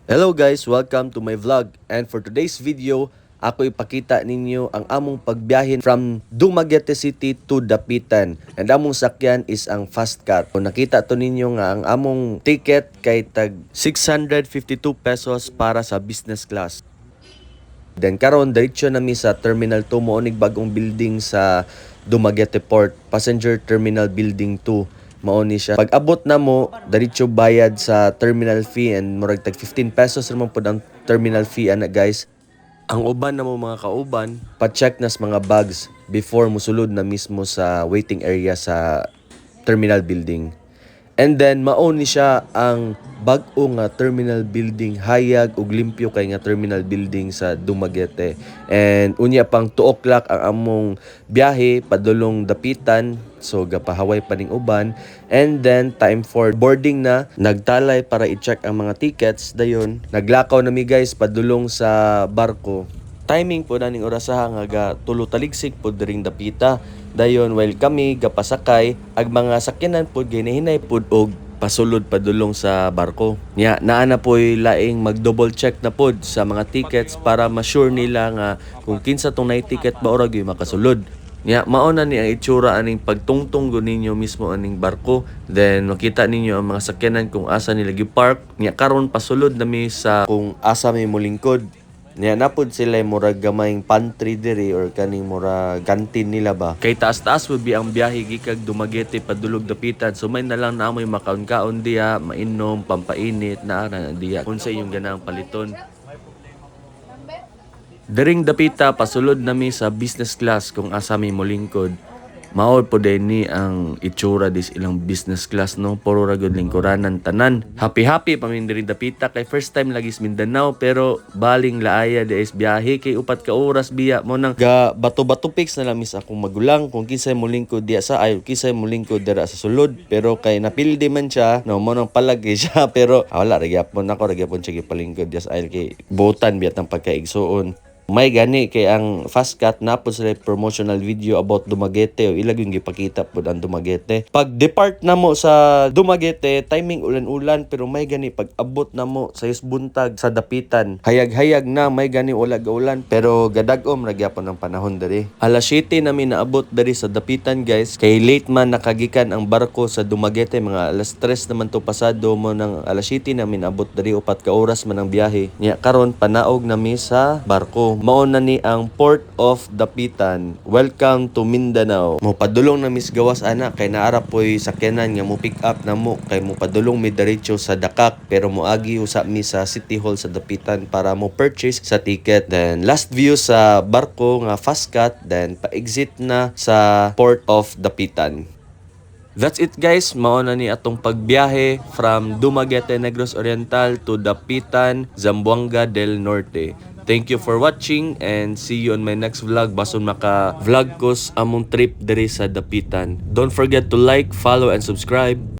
Hello guys, welcome to my vlog. And for today's video, ako ipakita ninyo ang among pagbiyahin from Dumaguete City to Dapitan. And among sakyan is ang fast car. So, nakita to ninyo nga ang among ticket kay tag 652 pesos para sa business class. Then karon diretso nami sa Terminal 2 mo onig bagong building sa Dumaguete Port, Passenger Terminal Building 2. Mao ni siya. Pag abot na mo, diretso bayad sa terminal fee and murag tag 15 pesos naman pud ang terminal fee ana guys. Ang uban na mo mga kauban, pa-check nas mga bags before musulod na mismo sa waiting area sa terminal building. And then mao ni siya ang bag-o nga terminal building, hayag ug limpyo kay nga terminal building sa Dumaguete. And unya pang 2 o'clock ang among biyahe padulong Dapitan, so gapahaway pa ning uban. And then time for boarding na, nagtalay para i-check ang mga tickets, dayon naglakaw na mi guys padulong sa barko. Timing po na ning orasaha nga ga tulo taligsik po diring Dapita. Dayon while kami gapasakay, ag mga sakyanan po ginahinay po og pasulod padulong sa barko. Nya naa na po'y laing mag-double check na pod sa mga tickets para ma-sure nila nga kung kinsa tong nay ticket ba ora gyud makasulod. Nya mao na ni ang itsura aning pagtungtong go ninyo mismo aning barko. Then makita ninyo ang mga sakyanan kung asa nila gi-park. Nya karon pasulod nami sa kung asa may molingkod. Nya napod sila murag gamayng pantry diri or kaning murag canteen nila ba. Kay taas-taas would be ang biyahe gikag Dumaguete padulog Dapitan. So may na lang na amoy makaon-kaon diya, mainom, pampainit na ara diya. Unsa inyong ganang paliton. Diring Dapita pasulod nami sa business class kung asa may molingkod. Mao po din ni ang itsura dis ilang business class no, puro ra gud lingkuranan tanan. Happy pa min diri Dapita kay first time lagi sa Mindanao pero baling laaya di is biyahe kay upat ka oras biya mo nang ga bato-bato fix na lang mis akong magulang kung kinsay mo lingkod diya sa ay kinsay mo lingkod dira sa sulod, pero kay napildi man siya no mo nang palagi siya pero wala ra gyapon ako ra gyapon siya gipalingkod diya sa ay kay butan biyat ang pagkaigsuon. May gani kay ang fast cut na po sila promotional video about Dumaguete o ilag yung gipakita po ang Dumaguete. Pag depart na mo sa Dumaguete, timing ulan-ulan pero may gani pag abot na mo sa buntag sa Dapitan. Hayag-hayag na may gani ulan pero gadagom ragyapon ang panahon diri. Alas 7 namin naabot diri sa Dapitan guys. Kay late man nakagikan ang barko sa Dumaguete, mga alas 3 naman to pasado mo ng alas 7 namin abot diri upat ka oras man ang biyahe. Nya karon panaog nami sa barko. Mao na ni ang Port of Dapitan. Welcome to Mindanao. Mo padulong na mis gawas ana kay naara poy sakyanan nga mo pick up na mo kay mo padulong mi diretso sa Dakak pero mo agi usa mi sa City Hall sa Dapitan para mo purchase sa ticket. Then last view sa barko nga fast cut, then pa-exit na sa Port of Dapitan. That's it guys, mao na ni atong pagbiyahe from Dumaguete Negros Oriental to Dapitan, Zamboanga del Norte. Thank you for watching and see you on my next vlog bason maka vlog ko among trip diri sa Dapitan. Don't forget to like, follow and subscribe.